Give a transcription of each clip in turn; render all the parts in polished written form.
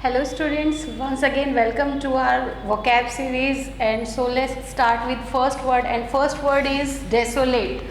Hello students, once again welcome to our vocab series, and so let's start with first word, and first word is desolate.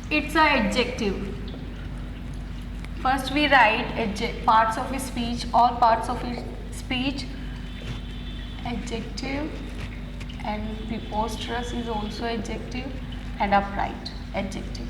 It's an adjective. First we write parts of speech, all parts of speech, adjective, and preposterous is also adjective, and upright adjective.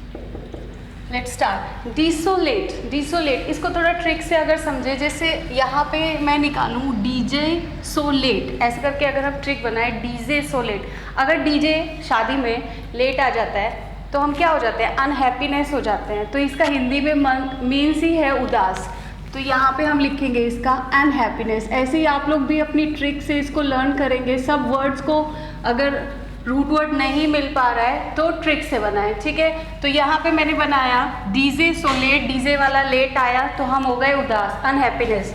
Let's start. Desolate. Desolate इसको थोड़ा trick से अगर समझे, जैसे यहाँ पे मैं निकालूँ डीजे सोलेट, ऐसे करके अगर हम ट्रिक बनाए डीजे सोलेट. अगर डीजे शादी में लेट आ जाता है तो हम क्या हो जाते हैं, अनहैप्पीनेस हो जाते हैं. तो इसका हिंदी में मीन्स ही है उदास. तो यहाँ पे हम लिखेंगे इसका अनहैप्पीनेस. ऐसे ही आप लोग भी अपनी ट्रिक से इसको लर्न करेंगे. सब वर्ड्स को अगर रूट वर्ड नहीं मिल पा रहा है तो ट्रिक से बनाएं, ठीक है. तो यहाँ पे मैंने बनाया डीजे सोलेट, डीजे वाला लेट आया तो हम हो गए उदास, अनहैप्पीनेस.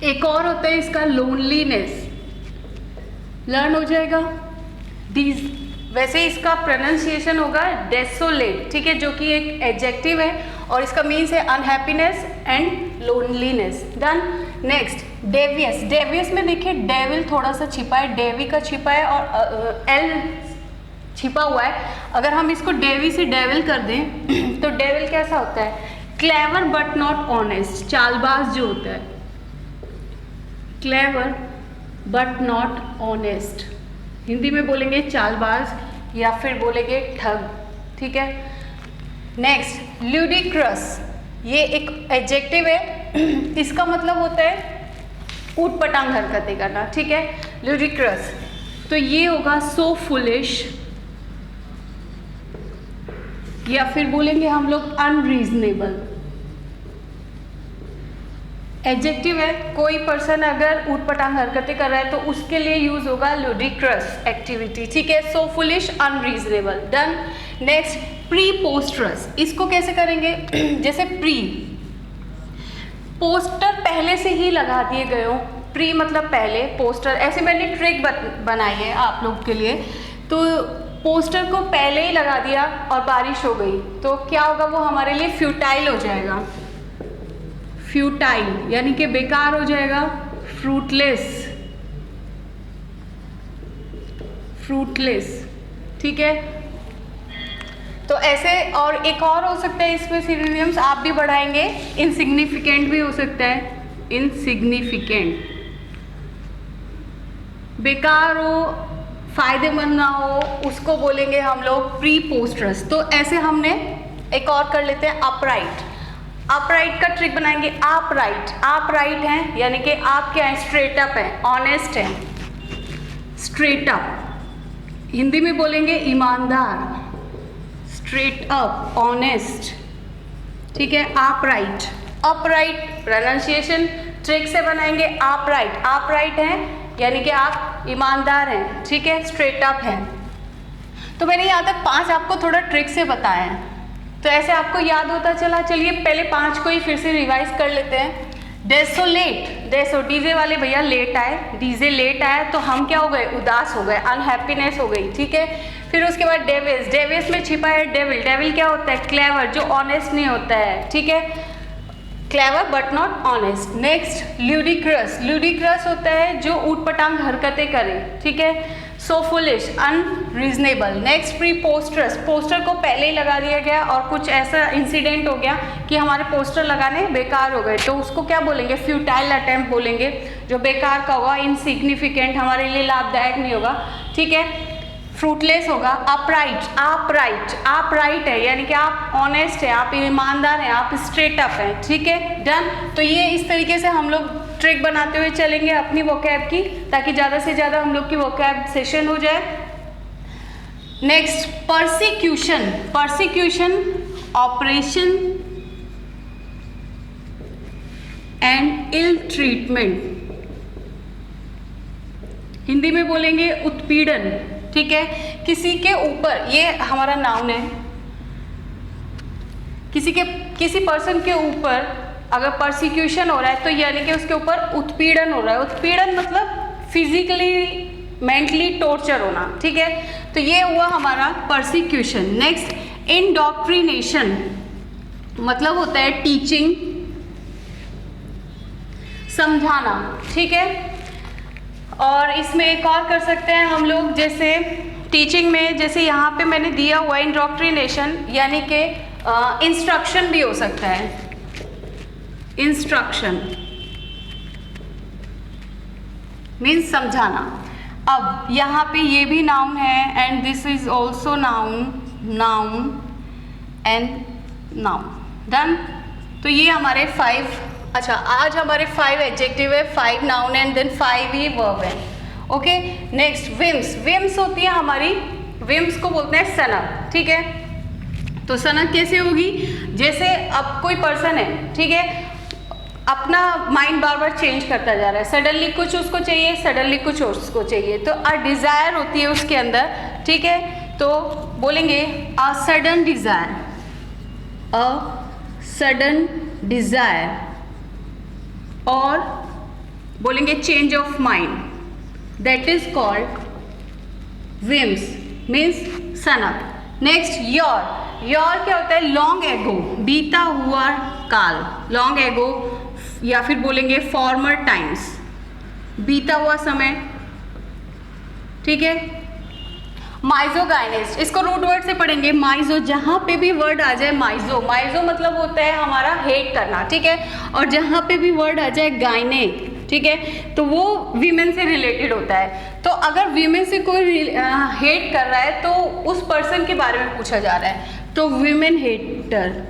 एक और होता है इसका लोनलीनेस, लर्न हो जाएगा. वैसे इसका प्रोनाउंसिएशन होगा डेसोलेट, ठीक है, जो कि एक एडजेक्टिव है और इसका मीन्स है unhappiness and loneliness. Done. Next Davies. Davies में देखिए डेविल थोड़ा सा छिपा है, डेवी का छिपा है और एल छिपा हुआ है. अगर हम इसको डेवी से डेविल कर दें तो डेविल कैसा होता है, clever but not honest, Chaalbaaz जो होता है. Clever but not honest, Hindi में बोलेंगे चालबाज या फिर बोलेंगे ठग, ठीक है. नेक्स्ट ल्यूडिक्रस, ये एक एडजेक्टिव है. इसका मतलब होता है ऊट पटांग हरकतें करना, ठीक है. ल्यूडिक्रस तो ये होगा सो फुलिश, या फिर बोलेंगे हम लोग अनरीजनेबल. एडजेक्टिव है, कोई पर्सन अगर ऊट पटांग हरकतें कर रहा है तो उसके लिए यूज होगा लुडिक्रस एक्टिविटी, ठीक है. So foolish, unreasonable. Done. Next preposterous. इसको कैसे करेंगे, जैसे प्री पोस्टर पहले से ही लगा दिए गए हो, प्री मतलब पहले, पोस्टर ऐसे मैंने ट्रिक बनाई है आप लोग के लिए. तो पोस्टर को पहले ही लगा दिया और बारिश हो गई तो क्या होगा, वो हमारे लिए फ्यूटाइल हो जाएगा. फ्यूटाइल यानी कि बेकार हो जाएगा. फ्रूटलेस, फ्रूटलेस, ठीक है. तो ऐसे और एक और हो सकता है इसमें सिनोनिम्स, आप भी बढ़ाएंगे. इनसिग्निफिकेंट भी हो सकता है, इनसिग्निफिकेंट, बेकार हो, फायदेमंद ना हो, उसको बोलेंगे हम लोग प्रीपोस्टरस. तो ऐसे हमने एक और कर लेते हैं अपराइट. अपराइट का ट्रिक बनाएंगे. अपराइट, आप राइट हैं यानी कि आप क्या है, स्ट्रेट अप है, ऑनेस्ट है. स्ट्रेट अप हिंदी में बोलेंगे ईमानदार, स्ट्रेट अप, ऑनेस्ट, ठीक है. अपराइट. अपराइट प्रोनाउंसिएशन ट्रिक से बनाएंगे. अपराइट, आप राइट हैं यानी कि आप ईमानदार हैं, ठीक है, स्ट्रेट अप हैं. तो मैंने यहाँ तक 5 आपको थोड़ा ट्रिक से बताया है, तो ऐसे आपको याद होता चला. चलिए पहले 5 को ही फिर से रिवाइज कर लेते हैं. डेसोलेट, डेसो डीजे वाले भैया लेट आए, डीजे लेट आया तो हम क्या हो गए, उदास हो गए, अनहैप्पीनेस हो गई, ठीक है. फिर उसके बाद डेविस, डेविस में छिपा है डेविल. डेविल क्या होता है, क्लेवर, जो ऑनेस्ट नहीं होता है, ठीक है, clever but not honest. Next ludicrous. Ludicrous होता है जो ऊट पटांग हरकतें करे, ठीक है. So foolish, unreasonable. Next preposterous, poster को पहले ही लगा दिया गया और कुछ ऐसा इंसिडेंट हो गया कि हमारे पोस्टर लगाने बेकार हो गए तो उसको क्या बोलेंगे, फ्यूटाइल अटेम्प्ट बोलेंगे, जो बेकार का होगा, इनसिग्निफिकेंट, हमारे लिए लाभदायक नहीं होगा, ठीक है. फ्रूटलेस होगा. अपराइट, आप राइट, आप राइट है यानी कि आप ऑनेस्ट है, आप ईमानदार हैं, आप स्ट्रेट अप हैं, ठीक है. डन. तो ये इस तरीके से हम लोग ट्रिक बनाते हुए चलेंगे अपनी वोकैब की, ताकि ज़्यादा से ज़्यादा हम लोग की वोकैब सेशन हो जाए. Next persecution. Persecution, oppression and ill treatment, Hindi में बोलेंगे उत्पीड़न, ठीक है. किसी के ऊपर, ये हमारा नाउन है, किसी पर्सन के ऊपर अगर परसिक्यूशन हो रहा है तो यानी कि उसके ऊपर उत्पीड़न हो रहा है. उत्पीड़न मतलब फिजिकली मेंटली टॉर्चर होना, ठीक है. तो ये हुआ हमारा परसिक्यूशन. नेक्स्ट इंडॉक्ट्रिनेशन मतलब होता है टीचिंग समझाना, ठीक है। और इसमें एक और कर सकते हैं हम लोग, जैसे टीचिंग में, जैसे यहाँ पे मैंने दिया हुआ इंडोक्ट्रिनेशन, यानी कि इंस्ट्रक्शन भी हो सकता है, इंस्ट्रक्शन मीन्स समझाना। अब यहाँ पे ये भी नाउन है and this is also noun, noun and noun, done. तो ये हमारे 5, अच्छा आज हमारे 5 एडजेक्टिव है, 5 नाउन एंड देन 5 ही वर्ब है, ओके। नेक्स्ट विम्स, विम्स होती है हमारी, विम्स को बोलते हैं सनक, ठीक है। तो सनक कैसे होगी, जैसे अब कोई पर्सन है, ठीक है, अपना माइंड बार बार चेंज करता जा रहा है, सडनली कुछ उसको चाहिए, सडनली कुछ उसको चाहिए, तो अ डिज़ायर होती है उसके अंदर, ठीक है। तो बोलेंगे a sudden desire, a sudden desire, और बोलेंगे change of mind, that is called whims, means सनक। नेक्स्ट योर, योर क्या होता है, लॉन्ग एगो, बीता हुआ काल, लॉन्ग एगो, या फिर बोलेंगे फॉर्मर टाइम्स, बीता हुआ समय, ठीक है। माइजोगाइनिस्ट, इसको रूट वर्ड से पढ़ेंगे, माइजो, जहाँ पे भी वर्ड आ जाए माइजो, माइजो मतलब होता है हमारा हेट करना, ठीक है। और जहाँ पे भी वर्ड आ जाए गायने, ठीक है, तो वो वीमेन से रिलेटेड होता है। तो अगर वीमेन से कोई हेट कर रहा है तो उस पर्सन के बारे में पूछा जा रहा है, तो women hater,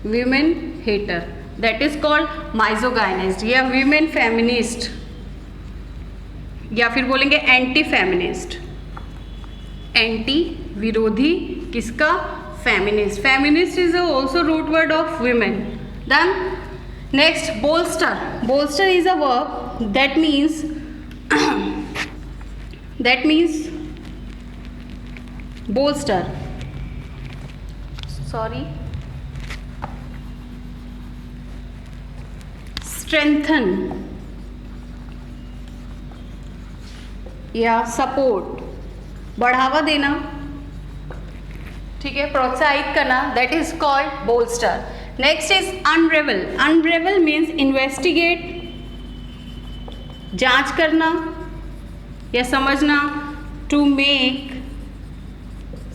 women hater, that is called misogynist, या वीमेन फेमिनिस्ट, या फिर बोलेंगे एंटी फेमिनिस्ट, एंटी विरोधी किसका, feminist, feminist is also root word of women, done. Next bolster, bolster is a verb that means bolster, sorry, strengthen या support, बढ़ावा देना, ठीक है, प्रोत्साहित करना, that is called bolster. Next is unravel, unravel means investigate, जांच करना या समझना, to make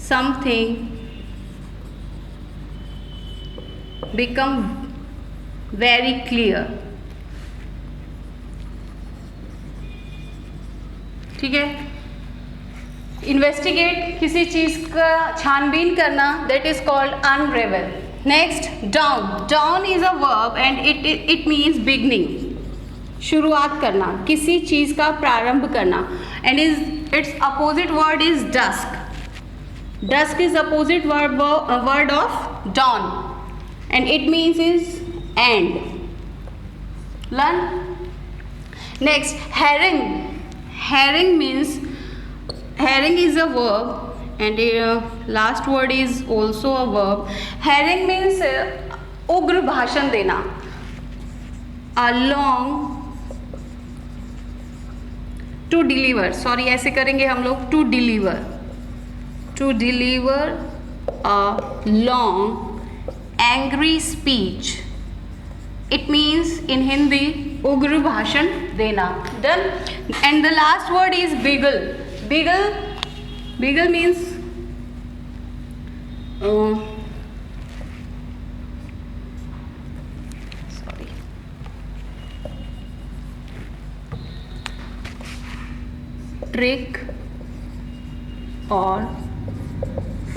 something become very clear, ठीक है। इन्वेस्टिगेट, किसी चीज का छानबीन करना, that is called unravel. Next dawn, dawn is a verb and it means beginning, शुरुआत करना, किसी चीज का प्रारंभ करना, and its opposite word is dusk, dusk is opposite word of dawn and it means is end, learn। next herring, herring means, herring is a verb and last word is also a verb। herring means उग्र भाषण देना, a long to deliver, sorry ऐसे करेंगे हम लोग, to deliver, to deliver a long angry speech, it means in Hindi उग्र भाषण देना, done। and the last word is beagle, beagle, beagle means sorry, trick और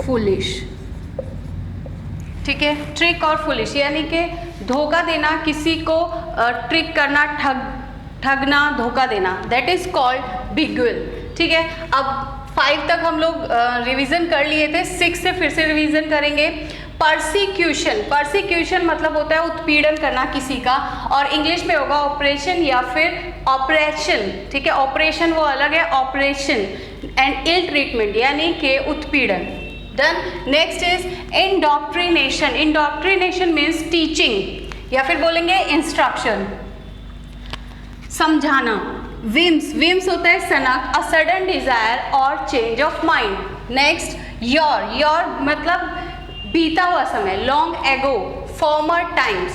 फुलिश, ठीक है। ट्रिक और फुलिश यानी कि धोखा देना, किसी को ट्रिक करना, ठगना, धोखा देना, दैट इज कॉल्ड बिगुल, ठीक है। अब 5 तक हम लोग रिवीजन कर लिए थे, 6 से फिर से रिवीजन करेंगे। परसिक्यूशन, परसिक्यूशन मतलब होता है उत्पीड़न करना किसी का, और इंग्लिश में होगा ऑपरेशन या फिर ऑपरेशन, ठीक है। ऑपरेशन वो अलग है, ऑपरेशन एंड इल ट्रीटमेंट यानी कि उत्पीड़न, done. Next is indoctrination, indoctrination means teaching या फिर बोलेंगे इंस्ट्रक्शन, समझाना। विम्स, विम्स होता है सनक, अ सडन डिजायर और change of mind. Next yore, your मतलब बीता हुआ समय, लॉन्ग एगो, फॉर्मर टाइम्स,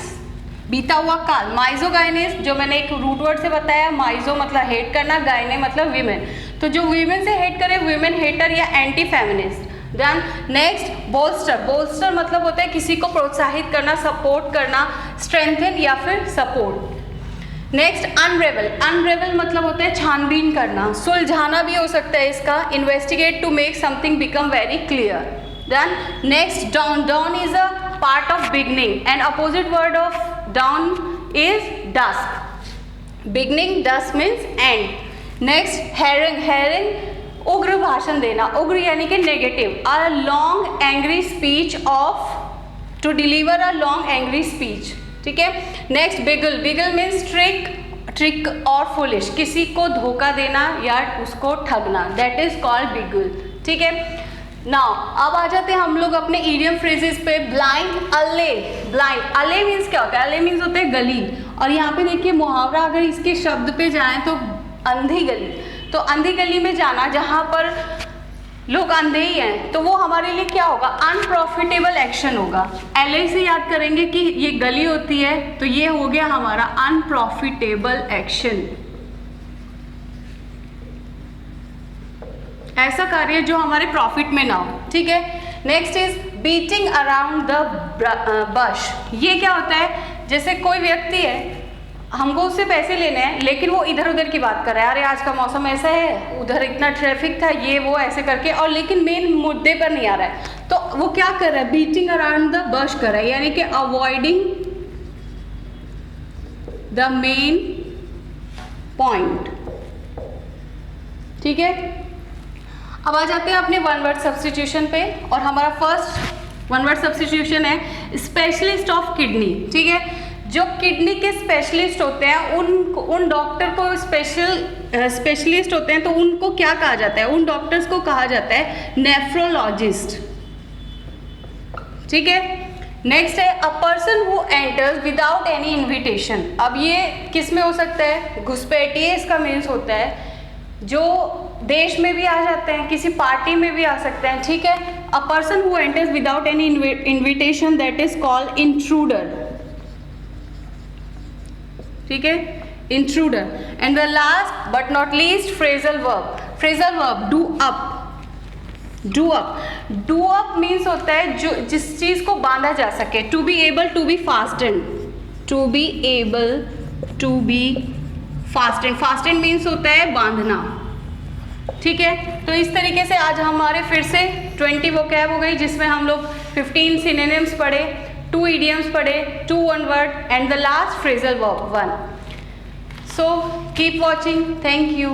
बीता हुआ काल। माइजोगाइनिस जो मैंने एक रूट वर्ड से बताया, माइजो मतलब हेट करना, गायने मतलब वीमेन, तो जो वीमेन से हेट करे वीमेन हेटर या anti feminist. Then next bolster, bolster मतलब होता है किसी को प्रोत्साहित करना, सपोर्ट करना, स्ट्रेंथन या फिर सपोर्ट। नेक्स्ट अनरेवल, अनरेवल मतलब होता है छानबीन करना, सुलझाना भी हो सकता है इसका, investigate to make something become very clear. Then next dawn, dawn is a part of beginning and opposite word of dawn is dusk, beginning dusk means end. Next harangue, harangue उग्र भाषण देना, उग्र यानी कि negative, a long angry speech of, to deliver a long angry speech, ठीक है। Next beguile, beguile means trick, trick और foolish, किसी को धोखा देना या उसको ठगना, दैट इज कॉल्ड बिगल, ठीक है। नाउ अब आ जाते हैं हम लोग अपने इडियम फ्रेजेस पे। ब्लाइंड, अले, ब्लाइंड, अले मीन्स क्या होता है, अले मीन्स होता है गली, और यहाँ पे देखिए मुहावरा अगर इसके शब्द पे जाएं तो अंधी गली, तो अंधी गली में जाना जहाँ पर लोग अंधे ही हैं, तो वो हमारे लिए क्या होगा, अनप्रॉफिटेबल एक्शन होगा। एल से याद करेंगे कि ये गली होती है, तो ये हो गया हमारा अनप्रॉफिटेबल एक्शन, ऐसा कार्य जो हमारे प्रॉफिट में ना हो, ठीक है। Next is beating around the bush, ये क्या होता है, जैसे कोई व्यक्ति है, हमको उससे पैसे लेने हैं लेकिन वो इधर उधर की बात कर रहा है, अरे आज का मौसम ऐसा है, उधर इतना ट्रैफिक था, ये वो ऐसे करके, और लेकिन मेन मुद्दे पर नहीं आ रहा है, तो वो क्या कर रहा है, बीटिंग अराउंड द बश कर रहा है, यानी कि अवॉइडिंग द मेन पॉइंट, ठीक है। अब आ जाते हैं अपने वन वर्ड सब्स्टिट्यूशन पे, और हमारा फर्स्ट वन वर्ड सब्स्टिट्यूशन है स्पेशलिस्ट ऑफ किडनी, ठीक है। जो किडनी के स्पेशलिस्ट होते हैं उन डॉक्टर को स्पेशलिस्ट होते हैं, तो उनको क्या कहा जाता है, उन डॉक्टर्स को कहा जाता है नेफ्रोलॉजिस्ट, ठीक है। नेक्स्ट है a person who enters without any invitation, अब ये किस में हो सकता है, घुसपैठिए इसका मीन्स होता है, जो देश में भी आ जाते हैं, किसी पार्टी में भी आ सकते हैं, ठीक है। A person who enters without any invitation that is called intruder, ठीक है, intruder. And the last but not least phrasal verb, phrasal verb do up, do up, do up means होता है जो जिस चीज को बांधा जा सके, to be able to be fastened, to be able to be fastened, fastened means होता है बांधना, ठीक है। तो इस तरीके से आज हमारे फिर से 20 वोकैब हो गई, जिसमें हम लोग 15 सिनोनिम्स पढ़े, 2 idioms पढ़े, 2 one word and the last phrasal verb 1. So keep watching. Thank you.